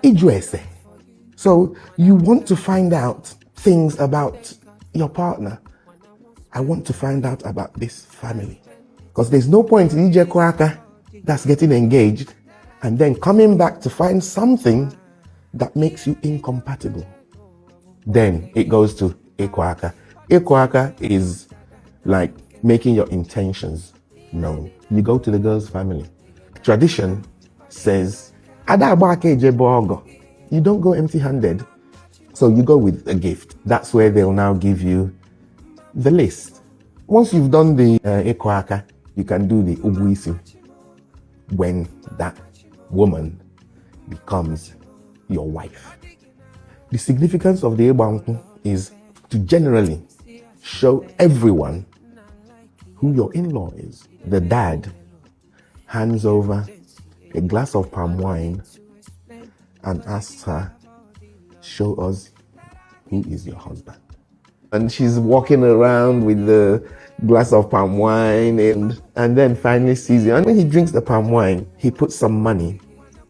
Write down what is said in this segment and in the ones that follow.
Iju Ese. So you want to find out things about your partner. I want to find out about this family. Because there's no point in Iku Aka that's getting engaged and then coming back to find something that makes you incompatible. Then it goes to Iku Aka. Iku Aka is like making your intentions known. You go to the girl's family. Tradition says, you don't go empty-handed. So you go with a gift. That's where they'll now give you the list. Once you've done the Iku Aka, you can do the Ugwọ Isi when that woman becomes your wife. The significance of the Igba Nkwa is to generally show everyone who your in-law is. The dad hands over a glass of palm wine and asks her, show us who is your husband. And she's walking around with the glass of palm wine and then finally sees it. And when he drinks the palm wine, he puts some money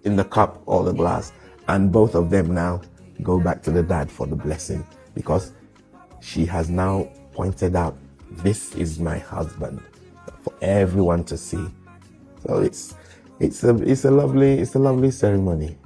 in the cup or the glass, and both of them now go back to the dad for the blessing, because she has now pointed out, this is my husband, for everyone to see. So it's a lovely ceremony.